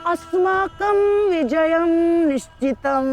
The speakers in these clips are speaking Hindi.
अस्माकं विजयं निश्चितम्।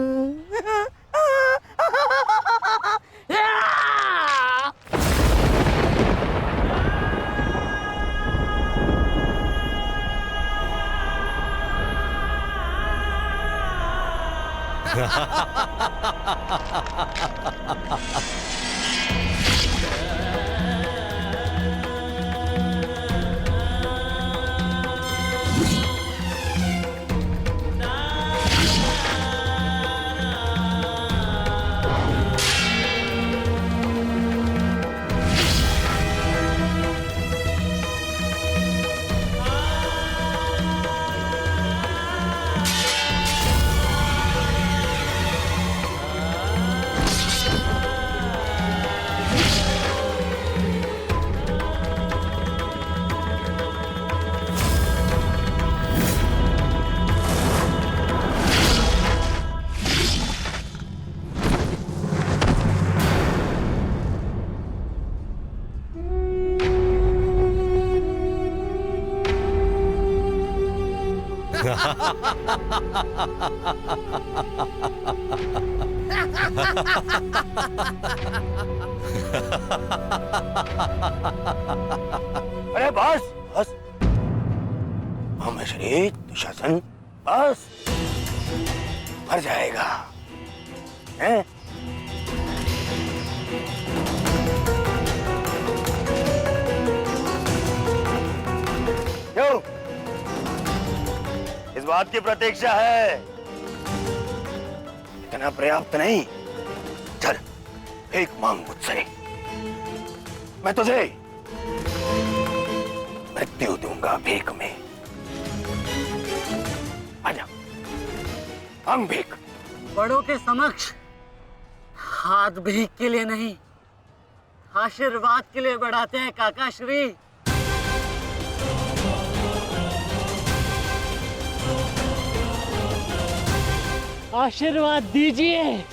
अरे बस बस, श्री दुशासन बस, मर जाएगा हैं? क्यों? इस बात की प्रतीक्षा है? इतना पर्याप्त नहीं? चल एक मांग मुझसे, मैं तुझे मृत्यु दूंगा भीख में। आजा, मांग भीख। बड़ों के समक्ष हाथ भीख के लिए नहीं, आशीर्वाद के लिए बढ़ाते हैं काका श्री। आशीर्वाद दीजिए।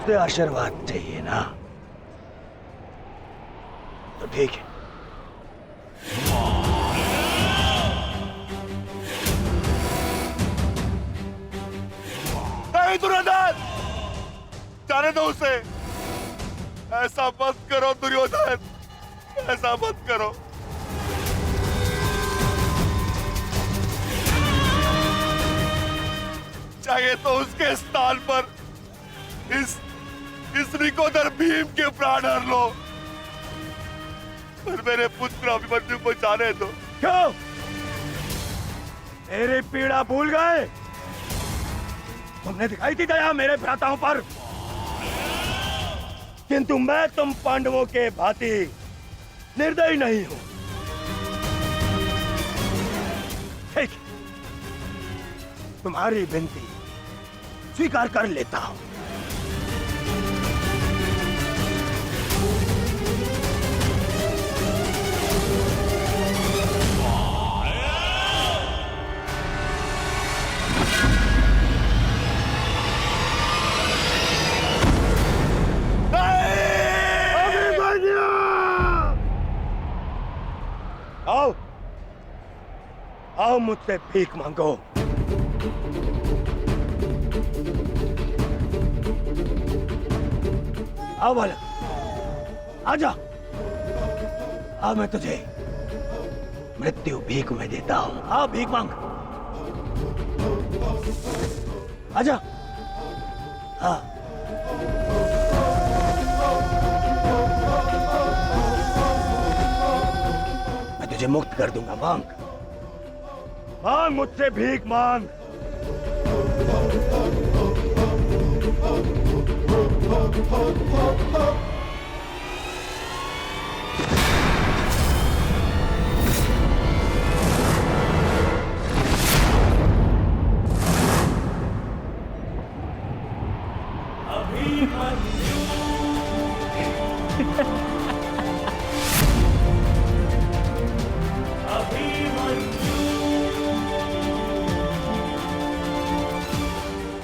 मुझसे आशीर्वाद चाहिए ना, तो ठीक है। नहीं दुर्योधन, जाने दो उसे। ऐसा मत करो दुर्योधन, ऐसा मत करो। चाहिए तो उसके स्थान पर इस निकोदर भीम के प्राण हर लो, पर मेरे पुत्र अभिमन्यु को जाने दो। क्यों? मेरी पीड़ा भूल गए? तुमने दिखाई थी दया मेरे भ्राताओं पर, किंतु मैं तुम पांडवों के भांति निर्दयी नहीं हूं। ठीक, तुम्हारी विनती स्वीकार कर लेता हूं। आओ, आओ मुझसे भीख मांगो। आओ बालक, आजा। आ मैं तुझे मृत्यु भीख में देता हूं। आओ भीख मांग, आजा। हाँ, मैं तुझे मुक्त कर दूंगा। मांग, मांग मुझसे भीख मांग।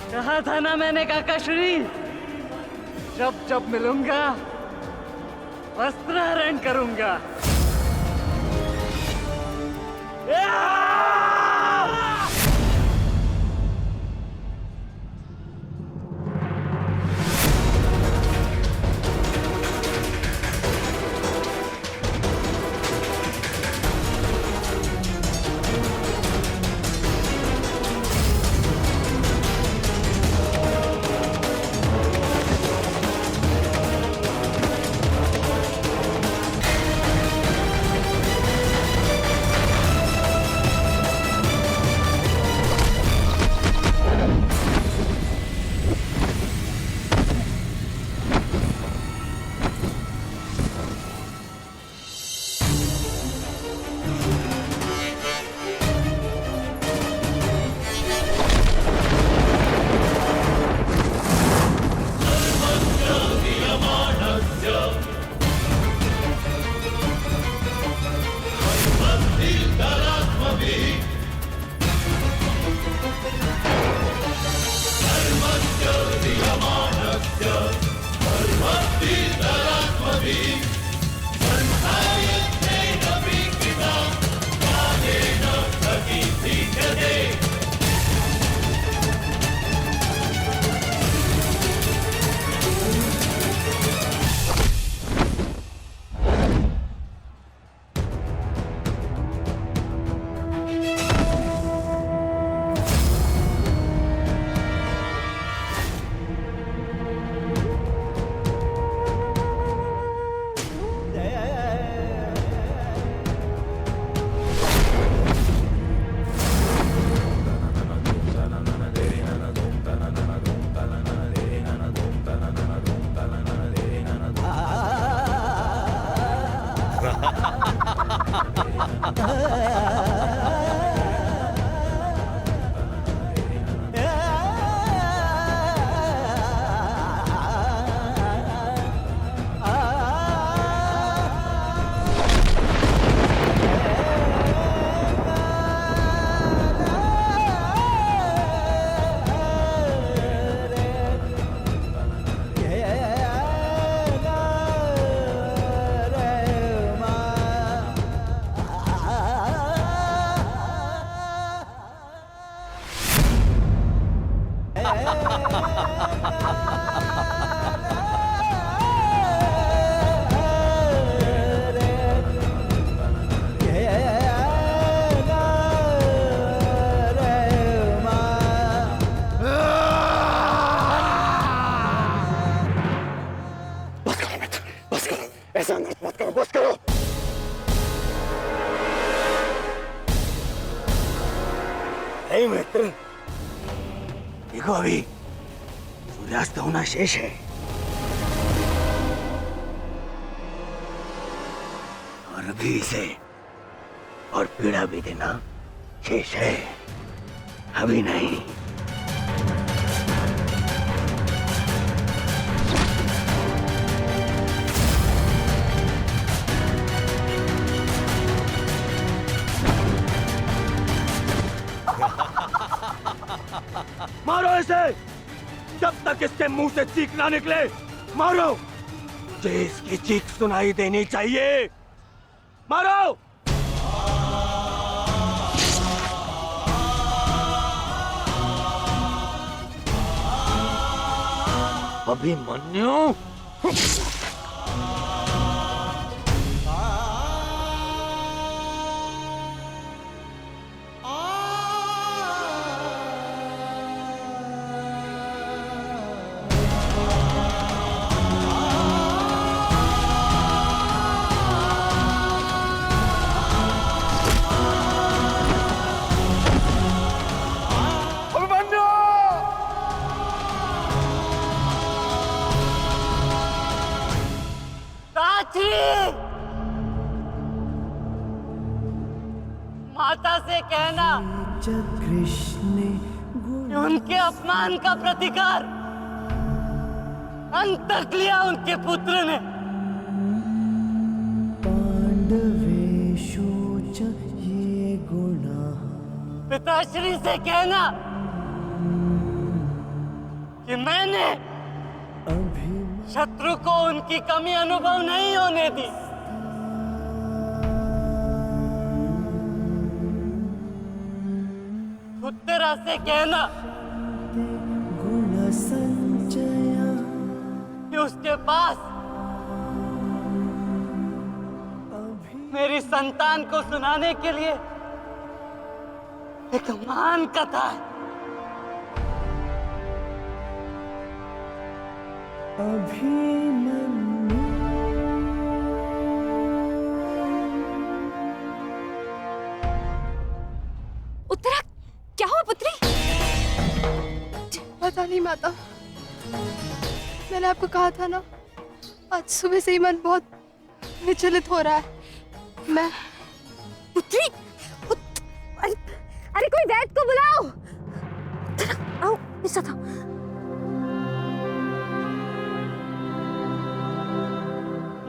कहा था ना मैंने काकाश्री, जब जब मिलूंगा वस्त्रहरण करूंगा। नहीं मित्र, देखो अभी सूर्यास्त होना शेष है और अभी इसे और पीड़ा भी देना शेष है, अभी नहीं। मारो इसे, जब तक इसके मुंह से चीख ना निकले मारो। मुझे इसकी चीख सुनाई देनी चाहिए, मारो। अभिमन्यु, माता से कहना कि उनके अपमान का प्रतिकार अंत तक लिया उनके पुत्र ने। पिताश्री से कहना कि मैंने शत्रु को उनकी कमी अनुभव नहीं होने दी। उत्तरा से कहना कि उसके पास मेरी संतान को सुनाने के लिए एक महान कथा है। उत्तरा, क्या हुआ पुत्री? पता नहीं माता, मैंने आपको कहा था ना, आज सुबह से ही मन बहुत विचलित हो रहा है। मैं पुत्री, अरे कोई वैद्य को बुलाओ। आओ, ऐसा था।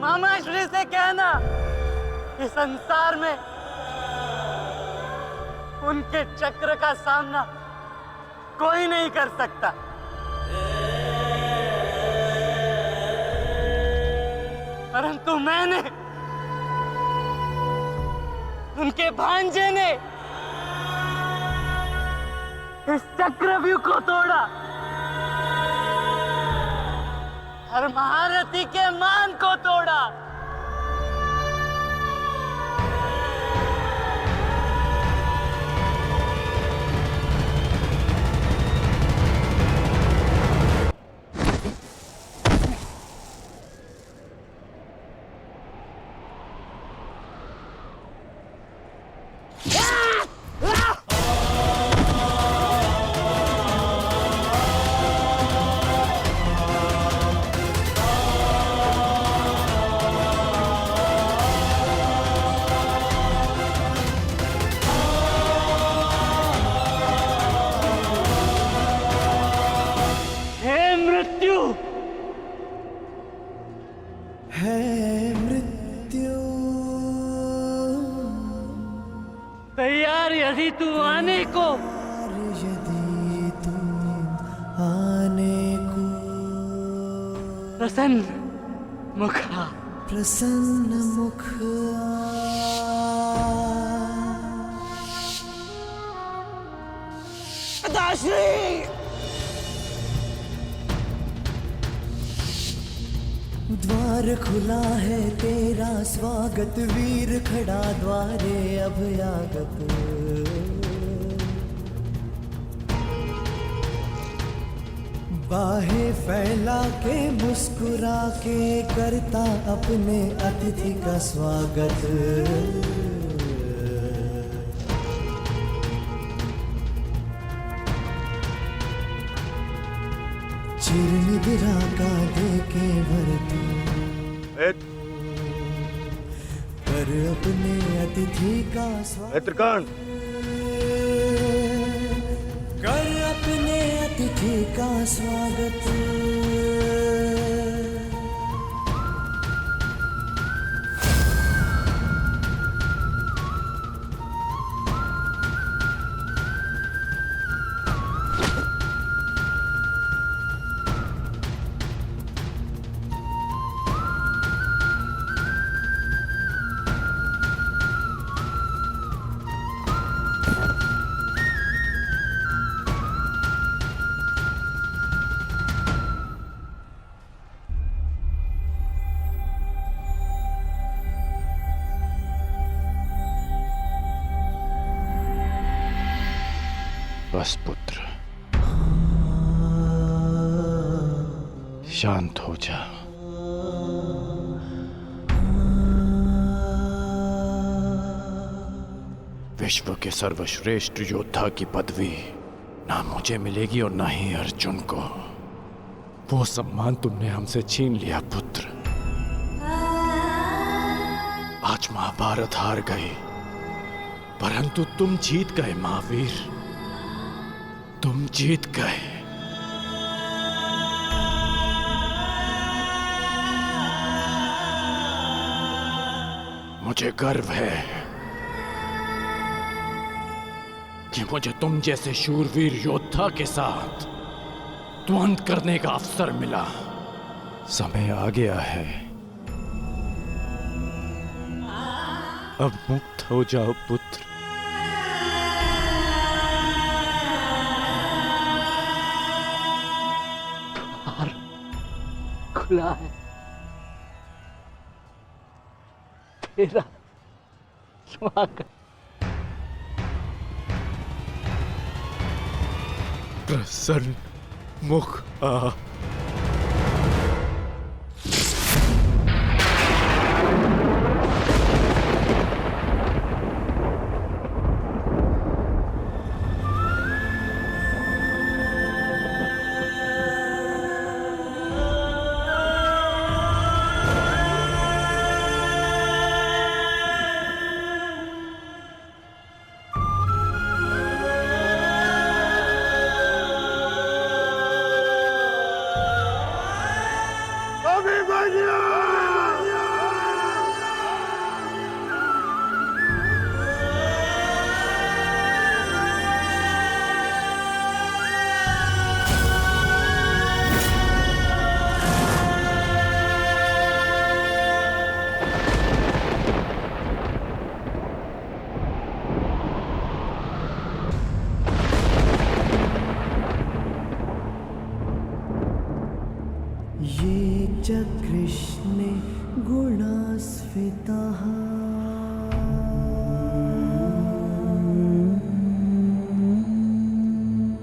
मामा श्री से कहना कि संसार में उनके चक्र का सामना कोई नहीं कर सकता। परंतु मैंने, उनके भांजे ने इस चक्रव्यूह को तोड़ा और महारथी के मान को तोड़ा। तैयार यदि तू आने को, प्रसन्न मुख पिताश्री। द्वार खुला है तेरा स्वागत, वीर खड़ा द्वारे अभयागत। बाहें फैला के मुस्कुरा के करता अपने अतिथि का स्वागत। गिरा का देके भरती कर अपने अतिथि का मित्रकांड कर अपने अतिथि का स्वागत। बस पुत्र, शांत हो जा। विश्व के सर्वश्रेष्ठ योद्धा की पदवी ना मुझे मिलेगी और ना ही अर्जुन को। वो सम्मान तुमने हमसे छीन लिया पुत्र। आज महाभारत हार गई, परंतु तुम जीत गए महावीर, तुम जीत गए। मुझे गर्व है कि मुझे तुम जैसे शूरवीर योद्धा के साथ द्वंद्व करने का अवसर मिला। समय आ गया है, अब मुक्त हो जाओ पुत्र। खुला है तेरा स्वागत। प्रसन्न मुख आ। ये च कृष्णे गुणास्फितः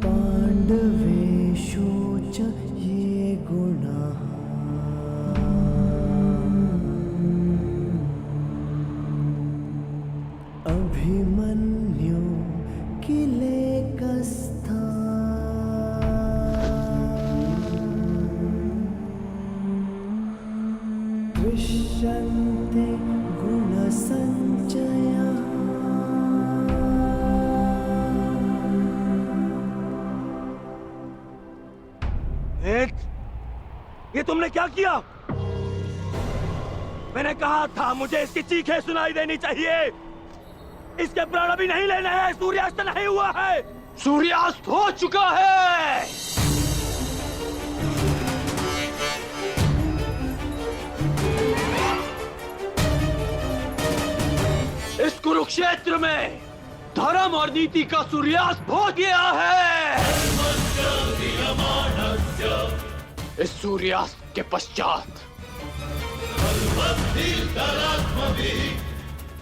पाण्डवेषु च ये गुणाः अभिमन्यु किलेकस्था दृश्यन्ते गुणसञ्चयः। ये तुमने क्या किया? मैंने कहा था मुझे इसकी चीखें सुनाई देनी चाहिए। इसके प्राण अभी नहीं लेने हैं। सूर्यास्त नहीं हुआ है। सूर्यास्त हो चुका है। इस कुरुक्षेत्र में धर्म और नीति का सूर्यास्त हो गया है। इस सूर्यास्त के पश्चात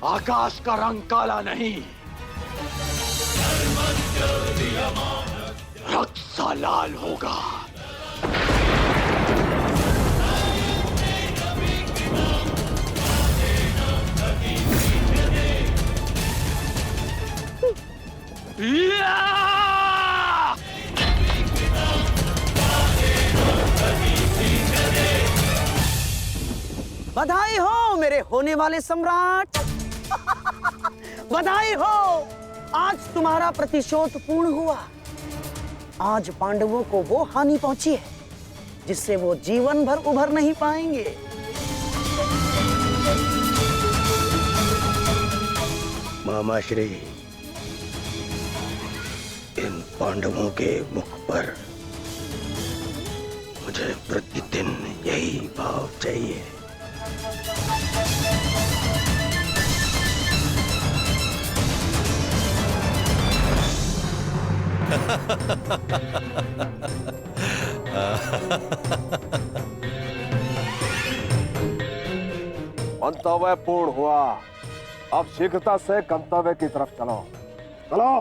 आकाश का रंग काला नहीं, रक्त सा लाल होगा। या! बधाई हो मेरे होने वाले सम्राट। बधाई हो, आज तुम्हारा प्रतिशोध पूर्ण हुआ। आज पांडवों को वो हानि पहुंची है जिससे वो जीवन भर उभर नहीं पाएंगे। मामा श्री, इन पांडवों के मुख पर मुझे प्रतिदिन यही भाव चाहिए। मंतव्य पूर्ण हुआ। अब शीघ्रता से गंतव्य की तरफ चलो। चलो।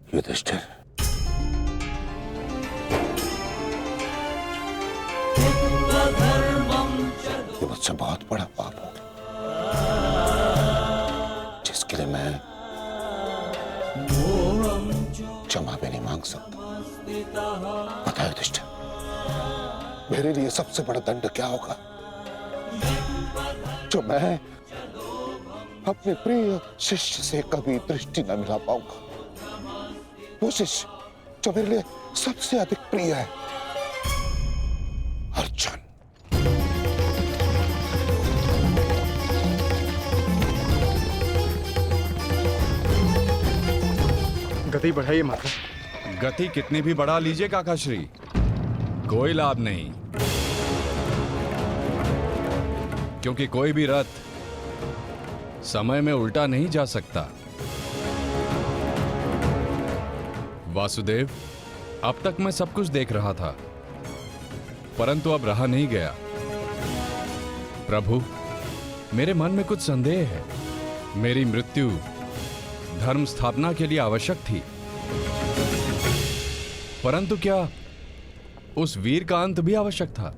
युधिष्ठिर, ये मुझसे बहुत बड़ा पाप हो जिसके लिए मैं क्षमा भी नहीं मांग सकता। पता है युधिष्ठिर, मेरे लिए सबसे बड़ा दंड क्या होगा? जो मैं अपने प्रिय शिष्य से कभी दृष्टि न मिला पाऊंगा। वो शिष्य जो मेरे लिए सबसे अधिक प्रिय है, अर्जुन। गति बढ़ाइए माता। गति कितनी भी बढ़ा लीजिए काकाश्री, कोई लाभ नहीं, क्योंकि कोई भी रथ समय में उल्टा नहीं जा सकता। वासुदेव, अब तक मैं सब कुछ देख रहा था, परंतु अब रहा नहीं गया। प्रभु, मेरे मन में कुछ संदेह है। मेरी मृत्यु धर्म स्थापना के लिए आवश्यक थी, परंतु क्या उस वीर का अंत भी आवश्यक था?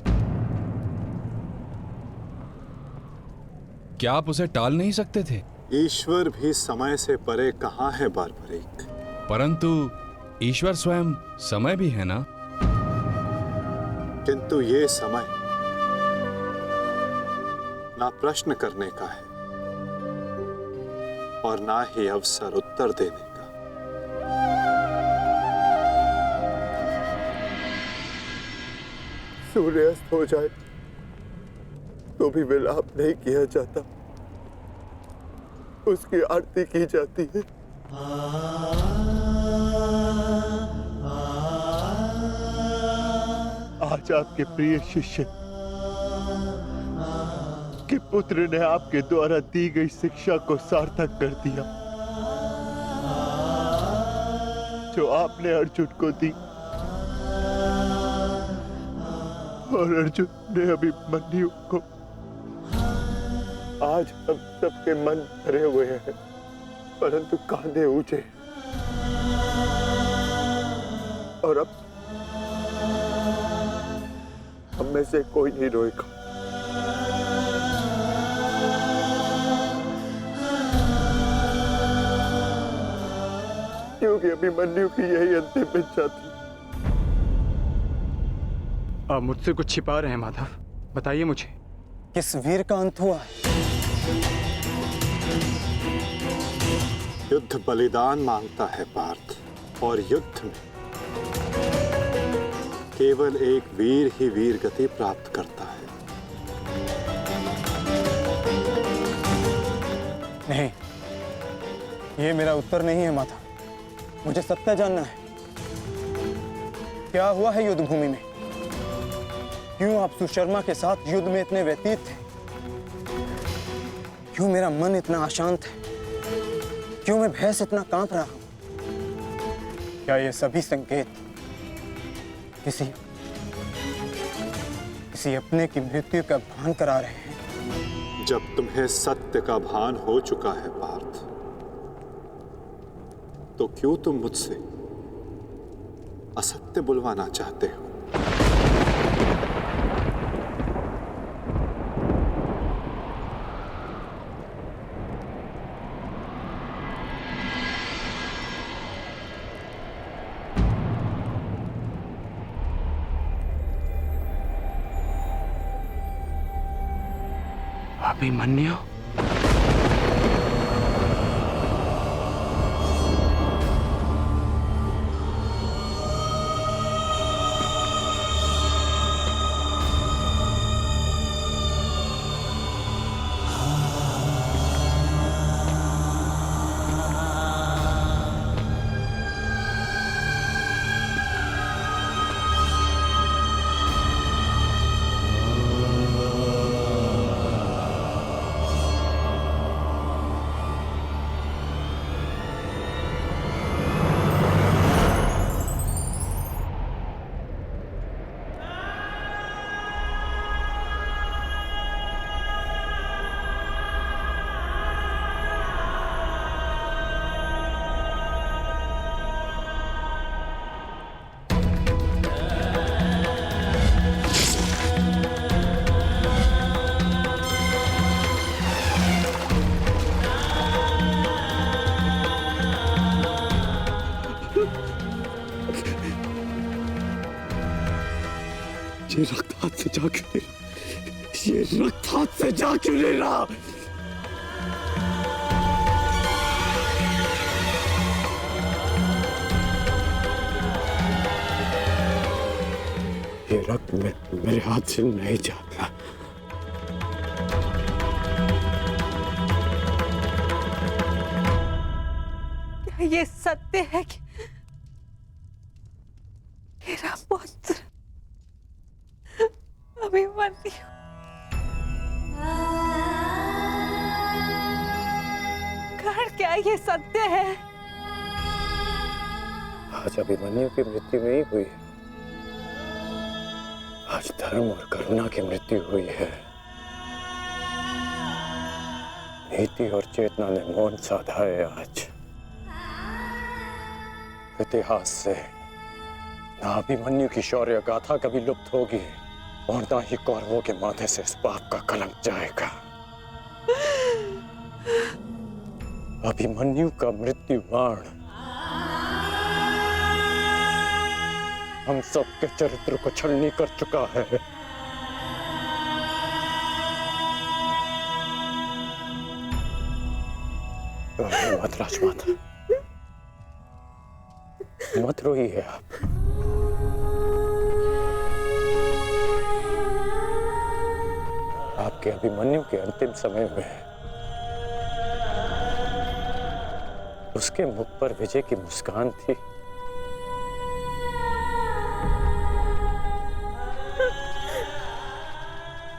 क्या आप उसे टाल नहीं सकते थे? ईश्वर भी समय से परे कहाँ है बारबरीक? परंतु ईश्वर स्वयं समय भी है ना? किंतु ये समय ना प्रश्न करने का है और ना ही अवसर उत्तर देने का। सूर्यास्त हो जाए तो भी विलाप नहीं किया जाता, उसकी आरती की जाती है। आज आपके प्रिय शिष्य के पुत्र ने आपके द्वारा दी गई शिक्षा को सार्थक कर दिया, जो आपने अर्जुन को दी, और अर्जुन ने अभिमन्यु को आज हम सबके मन भरे हुए हैं, परंतु कांधे ऊंचे। और अब हम में से कोई नहीं रोएगा, क्योंकि अभिमन्यु की यही अंतिम इच्छा थी। आप मुझसे कुछ छिपा रहे हैं माधव, बताइए मुझे। किस वीर का अंत हुआ? युद्ध बलिदान मांगता है पार्थ, और युद्ध में केवल एक वीर ही वीर गति प्राप्त करता है। नहीं, ये मेरा उत्तर नहीं है माता। मुझे सत्य जानना है। क्या हुआ है युद्ध भूमि में? क्यों आप सुशर्मा के साथ युद्ध में इतने व्यतीत थे? क्यों मेरा मन इतना अशांत है? क्यों मैं भय से इतना कांप रहा हूं? क्या ये सभी संकेत किसी अपने की मृत्यु का भान करा रहे हैं? जब तुम्हें सत्य का भान हो चुका है पार्थ, तो क्यों तुम मुझसे असत्य बुलवाना चाहते हो? अभिमन्यु? ये रक्त हाथ से जा क्यों नहीं रहा? ये रक्त हाथ से जा क्यों नहीं रहा? ये रक्त मेरे हाथ से नहीं जा रहा। क्या ये सत्य है कि मेरा पुत्र अभिमन्यु कर्ण, क्या ये सत्य है? आज अभिमन्यु की मृत्यु नहीं हुई है, आज धर्म और करुणा की मृत्यु हुई है। नीति और चेतना ने मौन साधा है। आज इतिहास से ना अभिमन्यु की शौर्य गाथा कभी लुप्त होगी और ना ही कौरवों के माथे से इस पाप का कलंक जाएगा। अभिमन्यु का मृत्यु बाण हम सबके चरित्र को छलनी कर चुका है। मत राजमाता, मत रोइए आप। आपके अभिमन्यु के अंतिम समय में उसके मुख पर विजय की मुस्कान थी।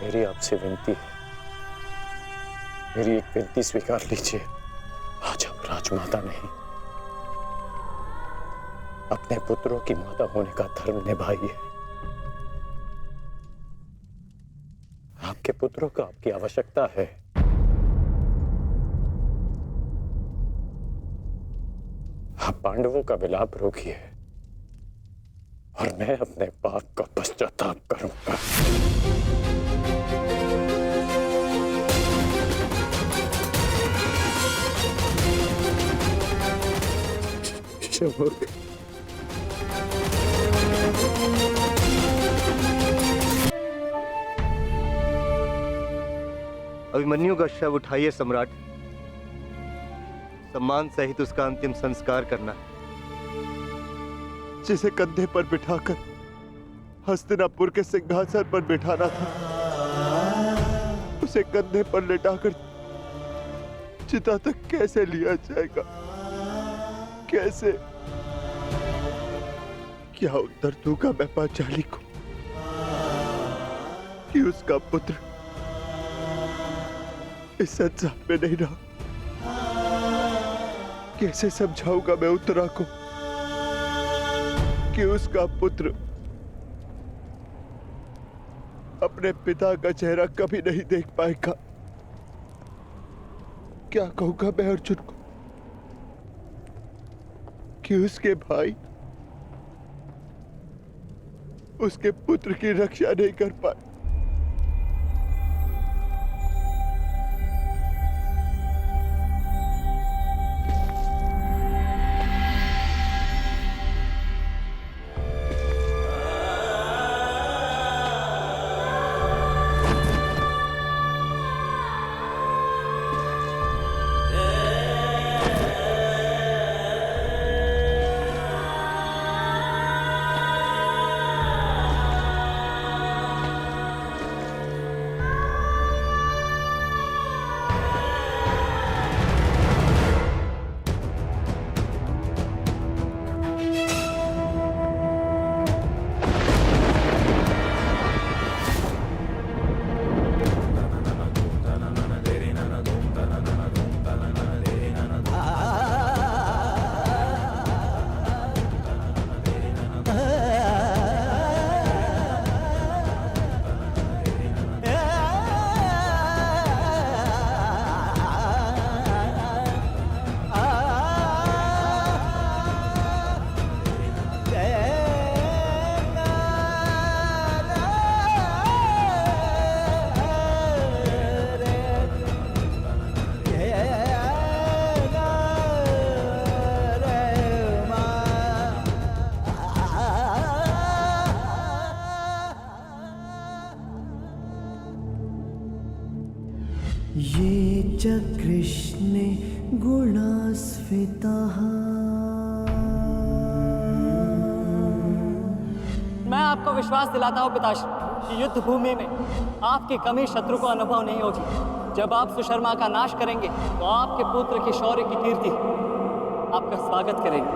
मेरी आपसे विनती है, मेरी एक विनती स्वीकार लीजिए। आज आप राजमाता नहीं, अपने पुत्रों की माता होने का धर्म निभाइए। आपके पुत्रों को आपकी आवश्यकता है। आप पांडवों का विलाप रोकिए और मैं अपने पाप का पश्चाताप करूंगा। अभिमन्यु का शव उठाइए सम्राट। सम्मान सहित उसका अंतिम संस्कार करना है। जिसे कंधे पर बिठाकर हस्तिनापुर के सिंहासन पर बिठाना था, उसे कंधे पर लेटाकर चिता तक कैसे लिया जाएगा? कैसे? क्या उत्तर दूंगा मैं पांचाली को कि उसका पुत्र इस संसार में नहीं रहा? कैसे समझाऊंगा मैं उत्तरा को कि उसका पुत्र अपने पिता का चेहरा कभी नहीं देख पाएगा? क्या कहूंगा मैं अर्जुन को कि उसके भाई उसके पुत्र की रक्षा नहीं कर पाए? ये च कृष्णे गुणास्फिताः। मैं आपको विश्वास दिलाता हूँ पिताश्री कि युद्ध भूमि में आपकी कमी शत्रु को अनुभव नहीं होगी। जब आप सुशर्मा का नाश करेंगे तो आपके पुत्र की शौर्य की कीर्ति आपका स्वागत करेगी।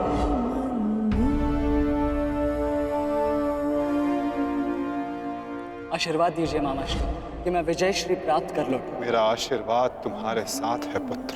आशीर्वाद दीजिए मामाश्री कि मैं विजयश्री प्राप्त कर लूं। मेरा आशीर्वाद तुम्हारे साथ है पुत्र।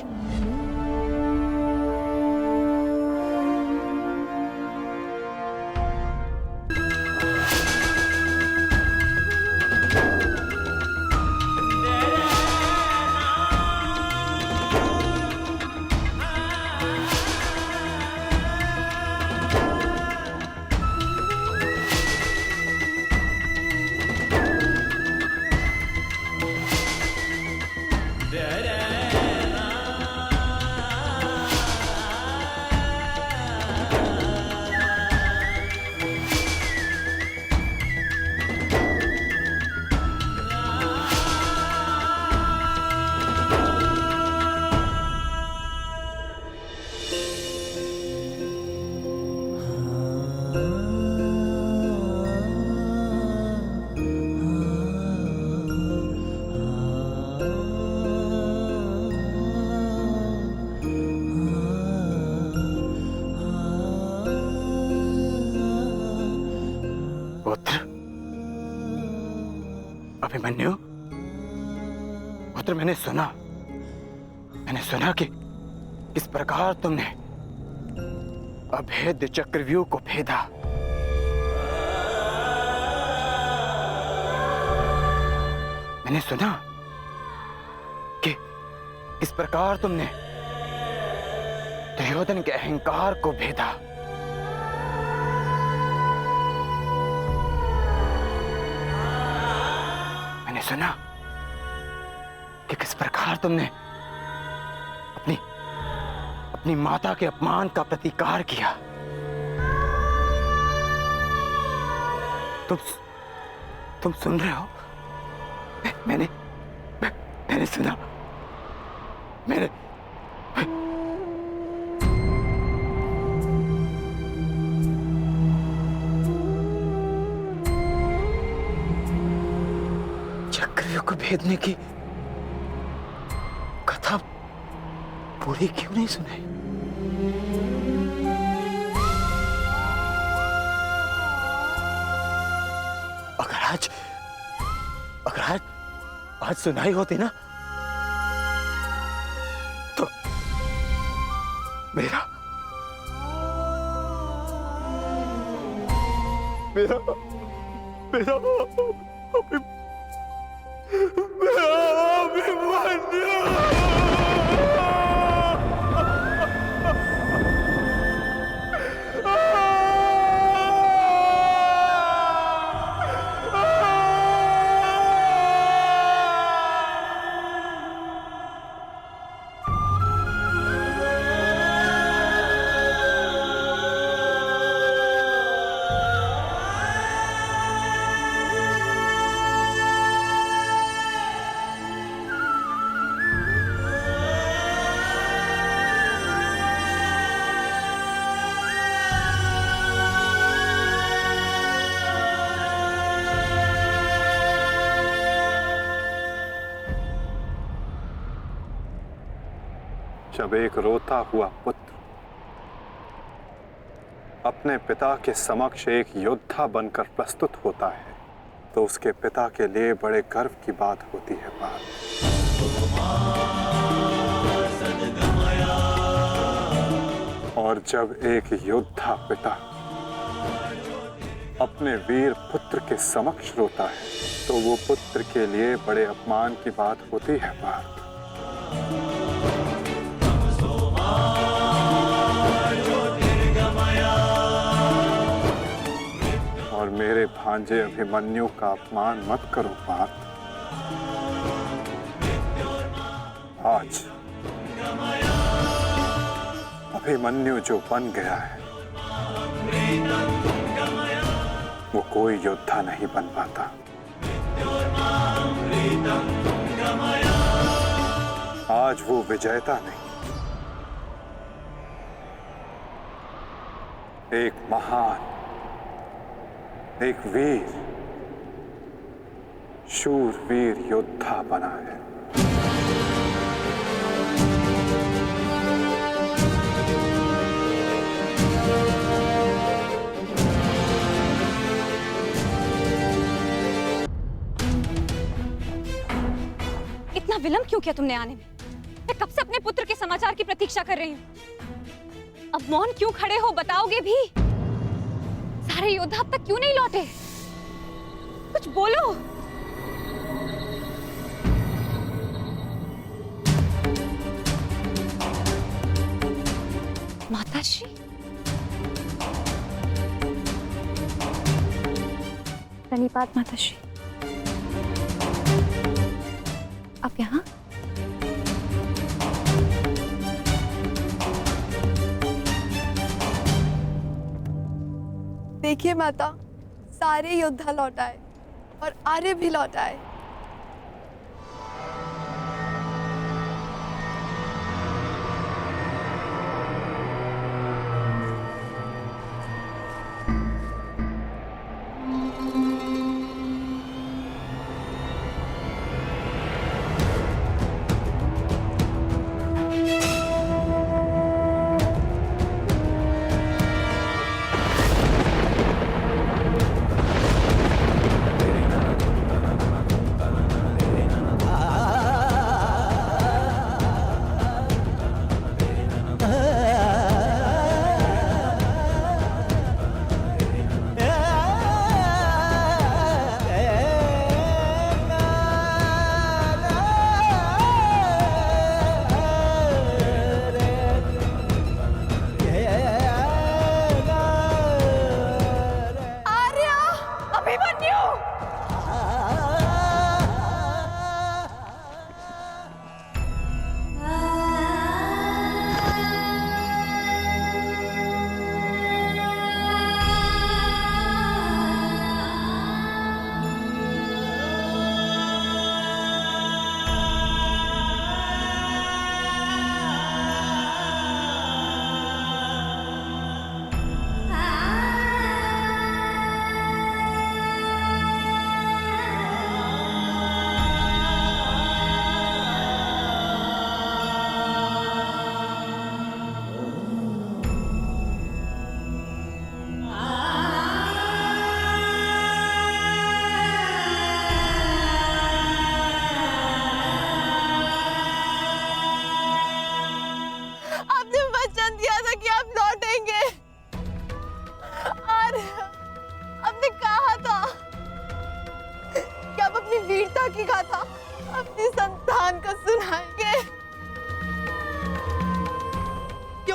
अभिमन्यु, पुत्र मैंने सुना कि किस प्रकार तुमने अभेद्य चक्रव्यूह को भेदा। मैंने सुना कि किस प्रकार तुमने दुर्योधन के अहंकार को भेदा। मैंने सुना कि किस प्रकार तुमने अपनी माता के अपमान का प्रतिकार किया। तुम सुन रहे हो? मैंने सुना। मैंने चक्रव्यूह को भेदने की कथा पूरी क्यों नहीं सुनाई? अगर आज सुनाई होती ना तो मेरा जब एक रोता हुआ पुत्र अपने पिता के समक्ष एक योद्धा बनकर प्रस्तुत होता है तो उसके पिता के लिए बड़े गर्व की बात होती है। और जब एक योद्धा पिता अपने वीर पुत्र के समक्ष रोता है तो वो पुत्र के लिए बड़े अपमान की बात होती है। और मेरे भांजे अभिमन्यु का अपमान मत करो पार्थ। आज अभिमन्यु जो बन गया है वो कोई योद्धा नहीं बन पाता। आज वो विजेता नहीं, एक महान, एक वीर, शूरवीर योद्धा बना है। इतना विलंब क्यों किया तुमने आने में? मैं कब से अपने पुत्र के समाचार की प्रतीक्षा कर रही हूँ। अब मौन क्यों खड़े हो, बताओगे भी? सारे योद्धा अब तक क्यों नहीं लौटे? कुछ बोलो। माताश्री, प्रणिपात माताश्री। आप यहाँ? देखिए माता, सारे योद्धा लौट आए और आर्य भी लौट आए।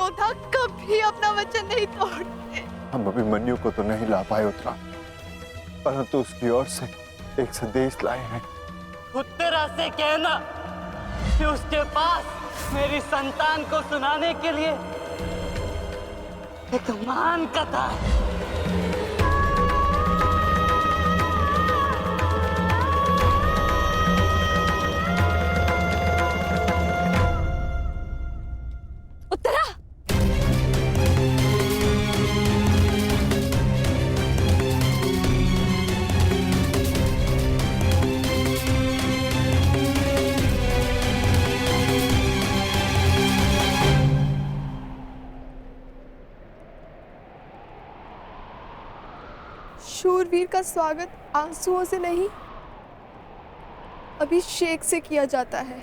योद्धा कभी अपना वचन नहीं तोड़ते। हम अभिमन्यु को तो नहीं ला पाए उत्तरा, परंतु उसकी ओर से एक संदेश लाए हैं। उत्तरा से कहना कि उसके पास मेरी संतान को सुनाने के लिए एक महान कथा है। उत्तरा, शूरवीर का स्वागत आंसुओं से नहीं, अभिषेक से किया जाता है।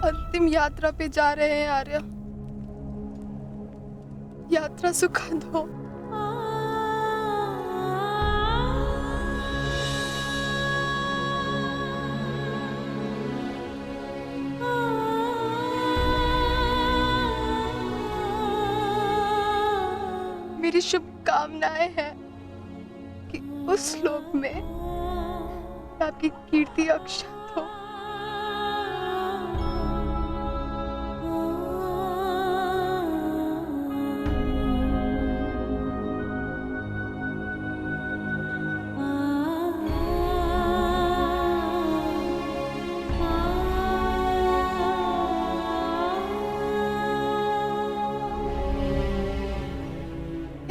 अंतिम यात्रा पे जा रहे हैं आर्य। यात्रा सुखद हो। मेरी शुभकामनाएं हैं कि उस लोक में आपकी कीर्ति अक्षत हो।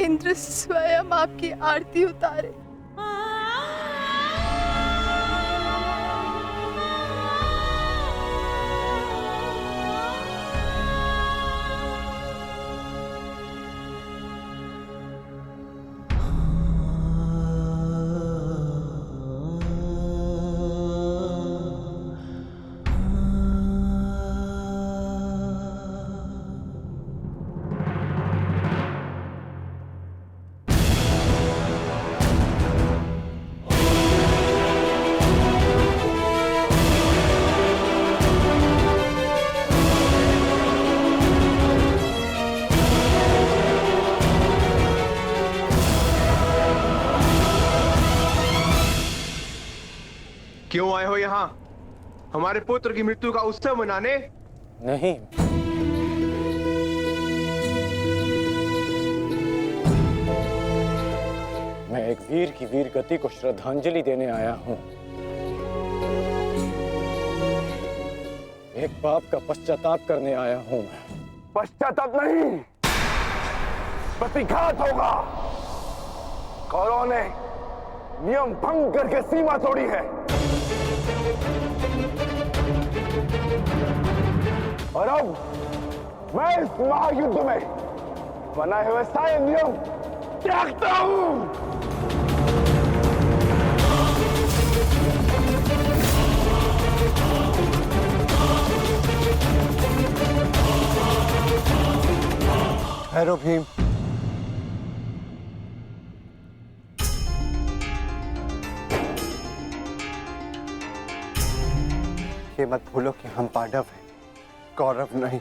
इंद्र स्वयं आपकी आरती उतारे। क्यों आए हो यहाँ? हमारे पुत्र की मृत्यु का उत्सव मनाने? नहीं, मैं एक वीर की वीर गति को श्रद्धांजलि देने आया हूँ। एक पाप का पश्चाताप करने आया हूँ मैं। पश्चाताप नहीं, प्रतिघात होगा। कौरवों ने नियम भंग करके सीमा तोड़ी है और अब मैं इस महायुद्ध में बनाए हुए सारे नियम त्यागता हूं। भैरव भीम, ये मत भूलो कि हम पांडव हैं, कौरव नहीं।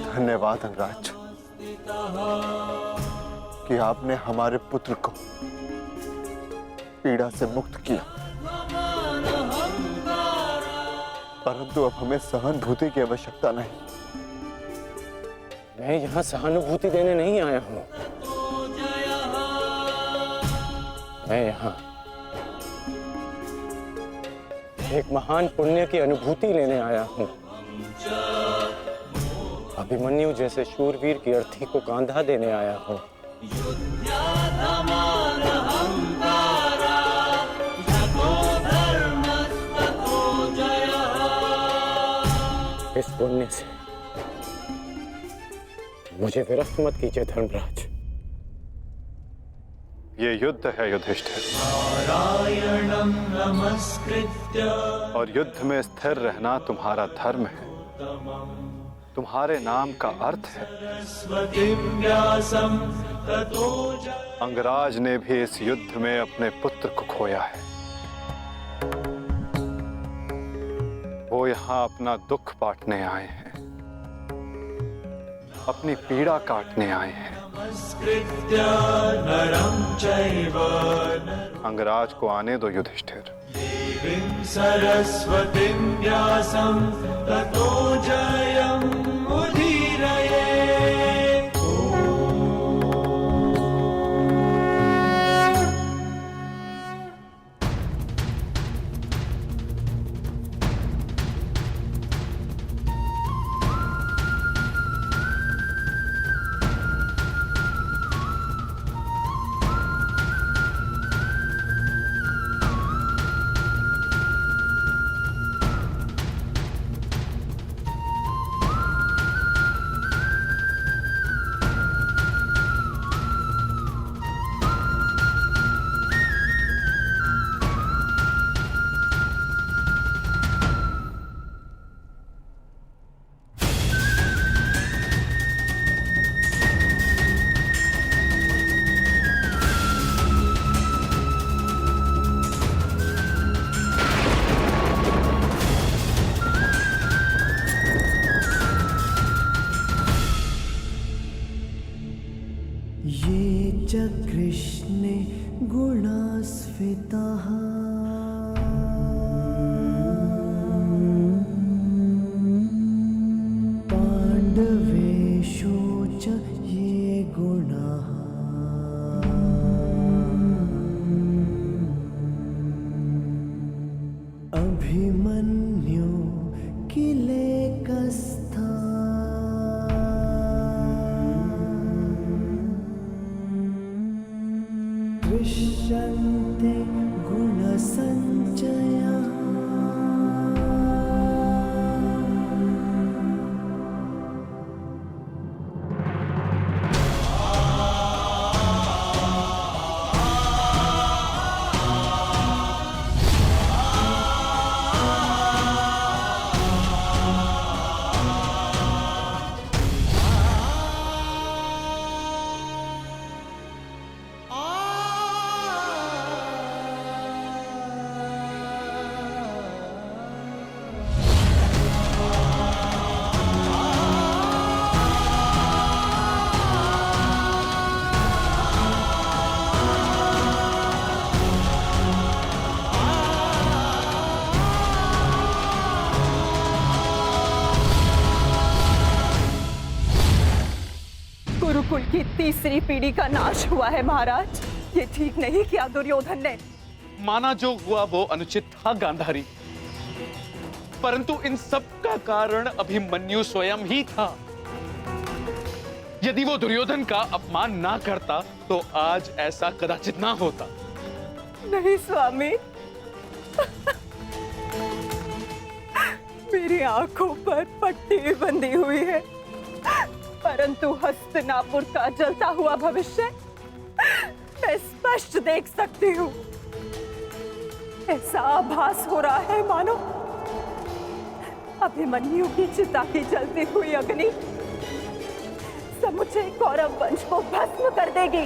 धन्यवाद अंगराज कि आपने हमारे पुत्र को पीड़ा से मुक्त किया, परंतु अब हमें सहानुभूति की आवश्यकता नहीं। मैं यहाँ सहानुभूति देने नहीं आया हूँ, मैं यहाँ एक महान पुण्य की अनुभूति लेने आया हूँ। अभिमन्यु जैसे शूरवीर की अर्थी को कांधा देने आया हूं। इस पुण्य से मुझे विरक्त मत कीजिए धर्मराज। ये युद्ध है युधिष्ठिर, और युद्ध में स्थिर रहना तुम्हारा धर्म है, तुम्हारे नाम का अर्थ है। अंगराज ने भी इस युद्ध में अपने पुत्र को खोया है। वो यहां अपना दुख बांटने आए हैं, अपनी पीड़ा काटने आए हैं। अंगराज को आने दो युधिष्ठिर। सरस्वतीं व्यासं ततो जयमुदीरये। ये च कृष्णे गुणास्फिताः पाण्डवेषु च ये गुणाः अभिमन्यु किलेकस्था दृश्यन्ते गुणसञ्चयः। गुरुकुल की तीसरी पीढ़ी का नाश हुआ है महाराज। ये ठीक नहीं किया दुर्योधन ने। माना जो हुआ वो अनुचित था गांधारी, परंतु इन सब का कारण अभिमन्यु स्वयं ही था। यदि वो दुर्योधन का अपमान ना करता तो आज ऐसा कदाचित ना होता। नहीं स्वामी, मेरी आंखों पर पट्टी बंधी हुई है, परंतु हस्तिनापुर का जलता हुआ भविष्य मैं स्पष्ट देख सकती हूँ। ऐसा आभास हो रहा है मानो अभिमन्यु की चिता की जलती हुई अग्नि समुचे कौरव वंश को भस्म कर देगी।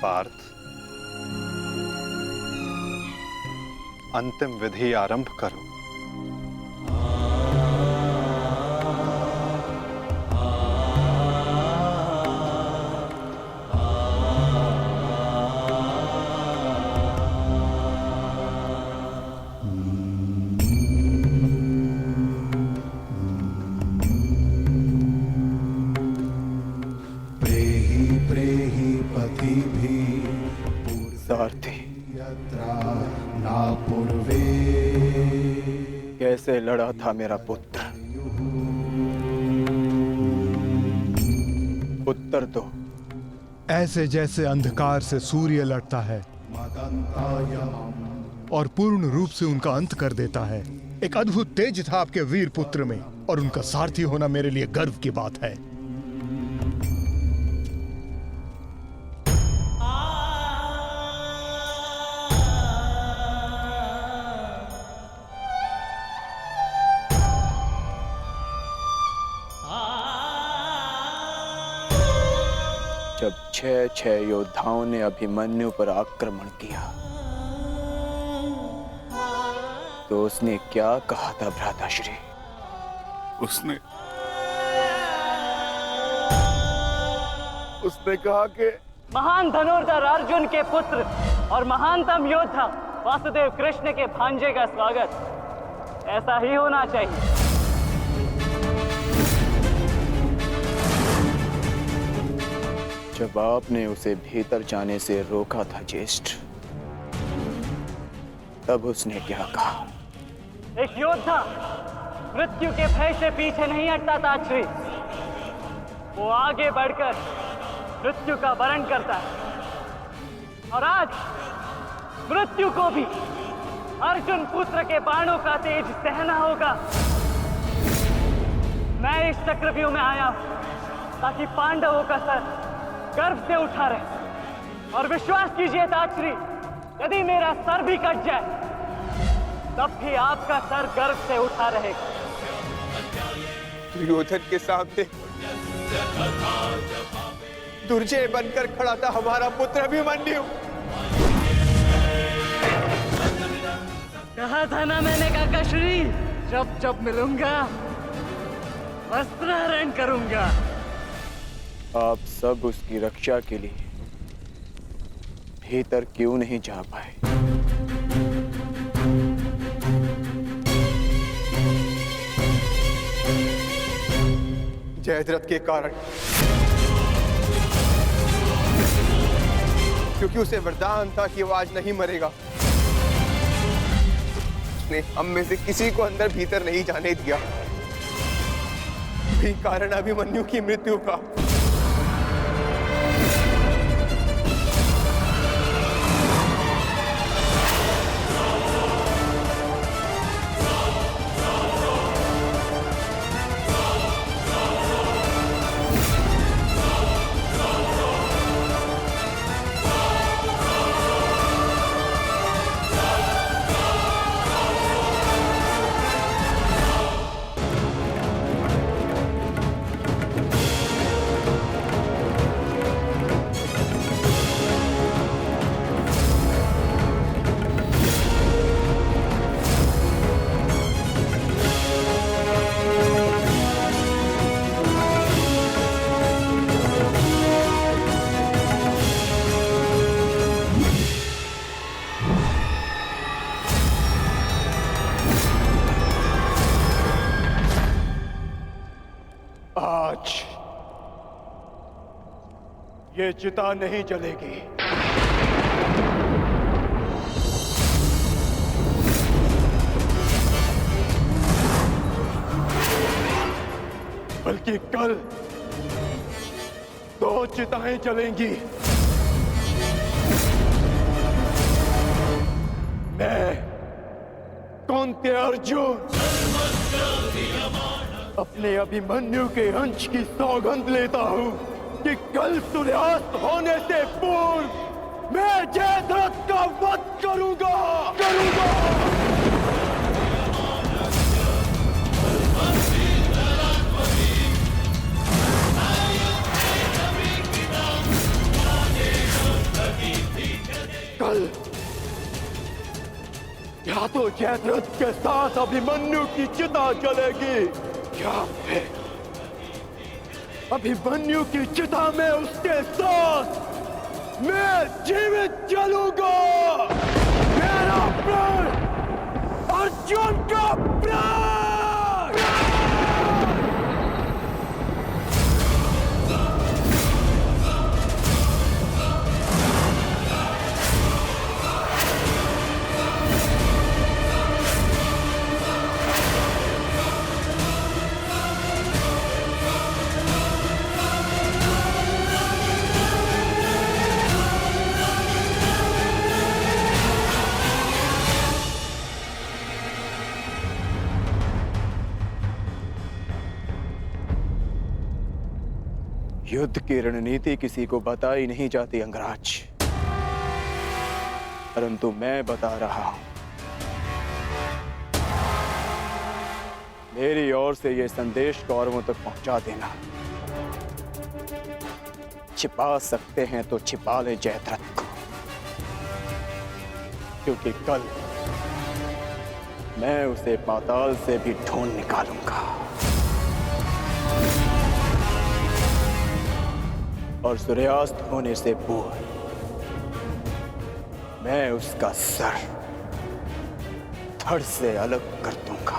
पार्थ, अंतिम विधि आरंभ करो। सारथी, कैसे लड़ा था मेरा पुत्र? उत्तर दो। ऐसे जैसे अंधकार से सूर्य लड़ता है और पूर्ण रूप से उनका अंत कर देता है। एक अद्भुत तेज था आपके वीर पुत्र में, और उनका सारथी होना मेरे लिए गर्व की बात है। जब 6 योद्धाओं ने अभिमन्यु पर आक्रमण किया तो उसने क्या कहा था भ्राताश्री? उसने कहा कि महान धनुर्धर अर्जुन के पुत्र और महानतम योद्धा वासुदेव कृष्ण के भांजे का स्वागत ऐसा ही होना चाहिए। जब आपने उसे भीतर जाने से रोका था ज्येष्ठ, तब उसने क्या कहा? एक योद्धा मृत्यु के भय से पीछे नहीं हटता ताक्षरी, वो आगे बढ़कर मृत्यु का वरण करता है। और आज मृत्यु को भी अर्जुन पुत्र के बाणों का तेज सहना होगा। मैं इस चक्रव्यूह में आया हूं ताकि पांडवों का सर गर्व से उठा रहे। और विश्वास कीजिए ताक्षरी, यदि मेरा सर भी कट जाए तब भी आपका सर गर्व से उठा रहेगा। दुर्योधन के सामने दुर्जय बनकर खड़ा था हमारा पुत्र अभिमन्यु। कहा था ना मैंने काकाश्री, जब जब मिलूंगा वस्त्रहरण करूंगा। आप सब उसकी रक्षा के लिए भीतर क्यों नहीं जा पाए? जयद्रथ के कारण, क्योंकि उसे वरदान था कि वो आज नहीं मरेगा। उसने हम में से किसी को अंदर भीतर नहीं जाने दिया। यही कारण अभिमन्यु की मृत्यु का। ये चिता नहीं जलेगी। बल्कि कल 2 चिताएं जलेंगी। मैं कौन्तेय अर्जुन अपने अभिमन्यु के अंश की सौगंध लेता हूं कि कल सूर्यास्त होने से पूर्व मैं जयद्रथ का वध करूंगा। जयद्रथ के साथ अभिमन्यु की चिता जलेगी या फिर अभिमन्यु की चिता में उसके साथ मैं जीवित जलूंगा। मेरा प्राण अर्जुन का प्राण। युद्ध की रणनीति किसी को बताई नहीं जाती अंगराज, परंतु मैं बता रहा हूं। मेरी ओर से यह संदेश कौरवों तक पहुंचा देना। छिपा सकते हैं तो छिपा ले जयद्रथ को, क्योंकि कल मैं उसे पाताल से भी ढूंढ निकालूंगा और सूर्यास्त होने से पूर्व मैं उसका सर धड़ से अलग कर दूंगा।